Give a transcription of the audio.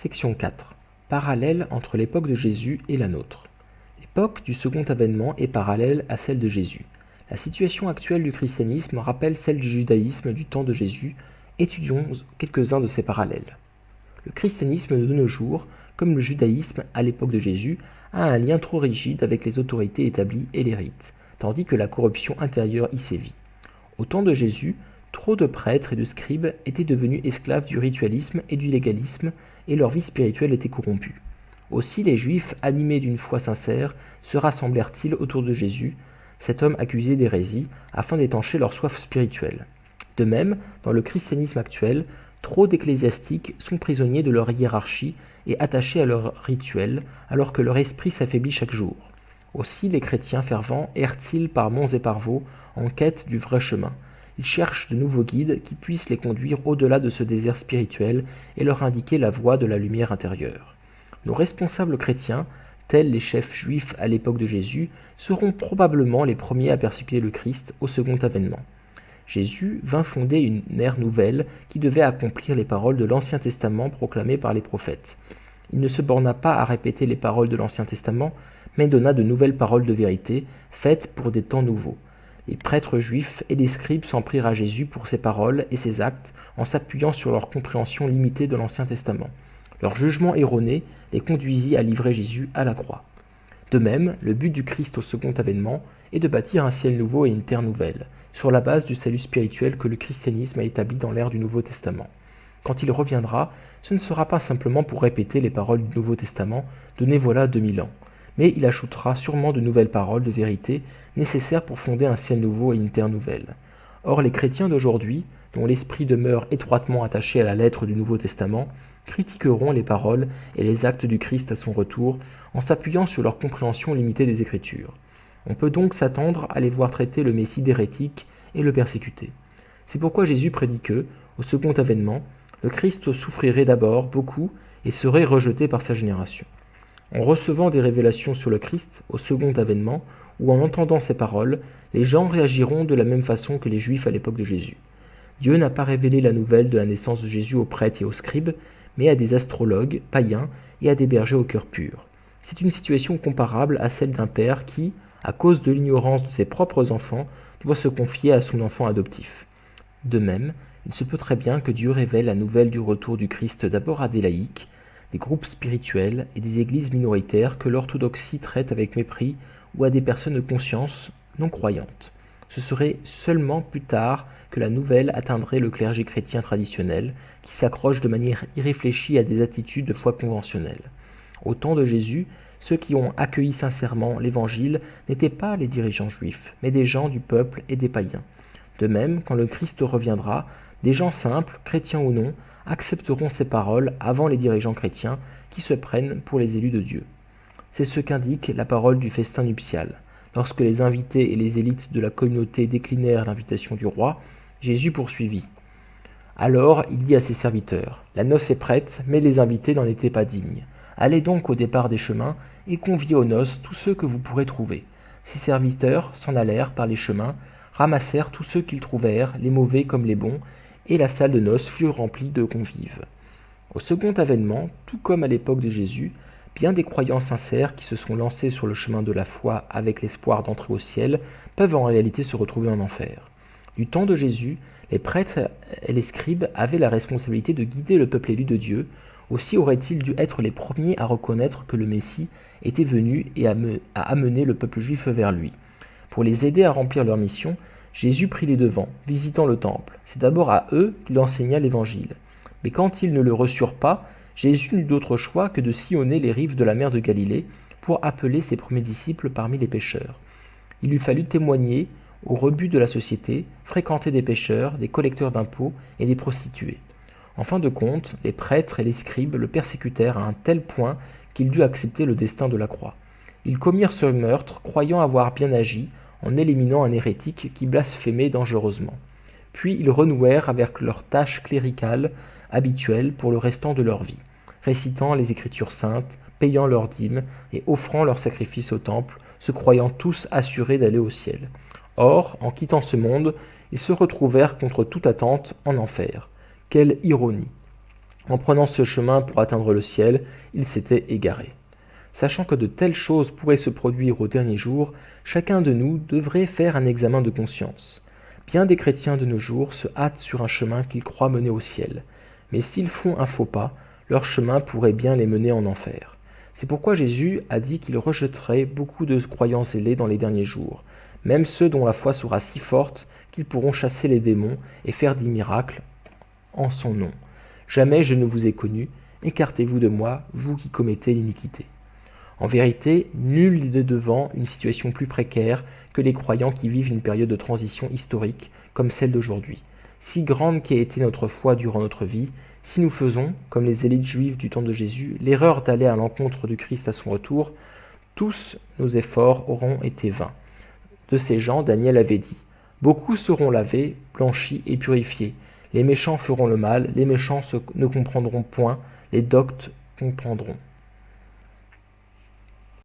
Section 4. Parallèle entre l'époque de Jésus et la nôtre. L'époque du second avènement est parallèle à celle de Jésus. La situation actuelle du christianisme rappelle celle du judaïsme du temps de Jésus. Étudions quelques-uns de ces parallèles. Le christianisme de nos jours, comme le judaïsme à l'époque de Jésus, a un lien trop rigide avec les autorités établies et les rites, tandis que la corruption intérieure y sévit. Au temps de Jésus, trop de prêtres et de scribes étaient devenus esclaves du ritualisme et du légalisme, et leur vie spirituelle était corrompue. Aussi les Juifs, animés d'une foi sincère, se rassemblèrent-ils autour de Jésus, cet homme accusé d'hérésie, afin d'étancher leur soif spirituelle. De même, dans le christianisme actuel, trop d'ecclésiastiques sont prisonniers de leur hiérarchie et attachés à leurs rituels, alors que leur esprit s'affaiblit chaque jour. Aussi les chrétiens fervents errent-ils par monts et par vaux en quête du vrai chemin. Ils cherchent de nouveaux guides qui puissent les conduire au-delà de ce désert spirituel et leur indiquer la voie de la lumière intérieure. Nos responsables chrétiens, tels les chefs juifs à l'époque de Jésus, seront probablement les premiers à persécuter le Christ au second avènement. Jésus vint fonder une ère nouvelle qui devait accomplir les paroles de l'Ancien Testament proclamées par les prophètes. Il ne se borna pas à répéter les paroles de l'Ancien Testament, mais donna de nouvelles paroles de vérité, faites pour des temps nouveaux. Les prêtres juifs et les scribes s'en prirent à Jésus pour ses paroles et ses actes en s'appuyant sur leur compréhension limitée de l'Ancien Testament. Leur jugement erroné les conduisit à livrer Jésus à la croix. De même, le but du Christ au second avènement est de bâtir un ciel nouveau et une terre nouvelle, sur la base du salut spirituel que le christianisme a établi dans l'ère du Nouveau Testament. Quand il reviendra, ce ne sera pas simplement pour répéter les paroles du Nouveau Testament données voilà 2000 ans, mais il ajoutera sûrement de nouvelles paroles de vérité nécessaires pour fonder un ciel nouveau et une terre nouvelle. Or les chrétiens d'aujourd'hui, dont l'esprit demeure étroitement attaché à la lettre du Nouveau Testament, critiqueront les paroles et les actes du Christ à son retour en s'appuyant sur leur compréhension limitée des Écritures. On peut donc s'attendre à les voir traiter le Messie d'hérétique et le persécuter. C'est pourquoi Jésus prédit que, au second avènement, le Christ souffrirait d'abord beaucoup et serait rejeté par sa génération. En recevant des révélations sur le Christ au second avènement, ou en entendant ses paroles, les gens réagiront de la même façon que les Juifs à l'époque de Jésus. Dieu n'a pas révélé la nouvelle de la naissance de Jésus aux prêtres et aux scribes, mais à des astrologues, païens et à des bergers au cœur pur. C'est une situation comparable à celle d'un père qui, à cause de l'ignorance de ses propres enfants, doit se confier à son enfant adoptif. De même, il se peut très bien que Dieu révèle la nouvelle du retour du Christ d'abord à des laïcs, des groupes spirituels et des églises minoritaires que l'orthodoxie traite avec mépris ou à des personnes de conscience non croyantes. Ce serait seulement plus tard que la nouvelle atteindrait le clergé chrétien traditionnel qui s'accroche de manière irréfléchie à des attitudes de foi conventionnelles. Au temps de Jésus, ceux qui ont accueilli sincèrement l'Évangile n'étaient pas les dirigeants juifs, mais des gens du peuple et des païens. De même, quand le Christ reviendra, des gens simples, chrétiens ou non, accepteront ces paroles avant les dirigeants chrétiens qui se prennent pour les élus de Dieu. C'est ce qu'indique la parole du festin nuptial. Lorsque les invités et les élites de la communauté déclinèrent l'invitation du roi, Jésus poursuivit. Alors il dit à ses serviteurs, « La noce est prête, mais les invités n'en étaient pas dignes. Allez donc au départ des chemins et conviez aux noces tous ceux que vous pourrez trouver. » Ses serviteurs s'en allèrent par les chemins, ramassèrent tous ceux qu'ils trouvèrent, les mauvais comme les bons, et la salle de noces fut remplie de convives. Au second avènement, tout comme à l'époque de Jésus, bien des croyants sincères qui se sont lancés sur le chemin de la foi avec l'espoir d'entrer au ciel peuvent en réalité se retrouver en enfer. Du temps de Jésus, les prêtres et les scribes avaient la responsabilité de guider le peuple élu de Dieu. Aussi auraient-ils dû être les premiers à reconnaître que le Messie était venu et à amener le peuple juif vers lui. Pour les aider à remplir leur mission, Jésus prit les devants, visitant le temple. C'est d'abord à eux qu'il enseigna l'Évangile. Mais quand ils ne le reçurent pas, Jésus n'eut d'autre choix que de sillonner les rives de la mer de Galilée pour appeler ses premiers disciples parmi les pécheurs. Il lui fallut témoigner au rebut de la société, fréquenter des pécheurs, des collecteurs d'impôts et des prostituées. En fin de compte, les prêtres et les scribes le persécutèrent à un tel point qu'il dut accepter le destin de la croix. Ils commirent ce meurtre, croyant avoir bien agi, en éliminant un hérétique qui blasphémait dangereusement. Puis ils renouèrent avec leur tâche cléricale habituelle pour le restant de leur vie, récitant les Écritures saintes, payant leurs dîmes et offrant leurs sacrifices au temple, se croyant tous assurés d'aller au ciel. Or, en quittant ce monde, ils se retrouvèrent contre toute attente en enfer. Quelle ironie! En prenant ce chemin pour atteindre le ciel, ils s'étaient égarés. Sachant que de telles choses pourraient se produire au dernier jour, chacun de nous devrait faire un examen de conscience. Bien des chrétiens de nos jours se hâtent sur un chemin qu'ils croient mener au ciel, mais s'ils font un faux pas, leur chemin pourrait bien les mener en enfer. C'est pourquoi Jésus a dit qu'il rejetterait beaucoup de croyants zélés dans les derniers jours, même ceux dont la foi sera si forte qu'ils pourront chasser les démons et faire des miracles en son nom. Jamais je ne vous ai connu, écartez-vous de moi, vous qui commettez l'iniquité. En vérité, nul n'est devant une situation plus précaire que les croyants qui vivent une période de transition historique comme celle d'aujourd'hui. Si grande qu'ait été notre foi durant notre vie, si nous faisons, comme les élites juives du temps de Jésus, l'erreur d'aller à l'encontre du Christ à son retour, tous nos efforts auront été vains. De ces gens, Daniel avait dit « Beaucoup seront lavés, blanchis et purifiés. Les méchants feront le mal, les méchants ne comprendront point, les doctes comprendront. »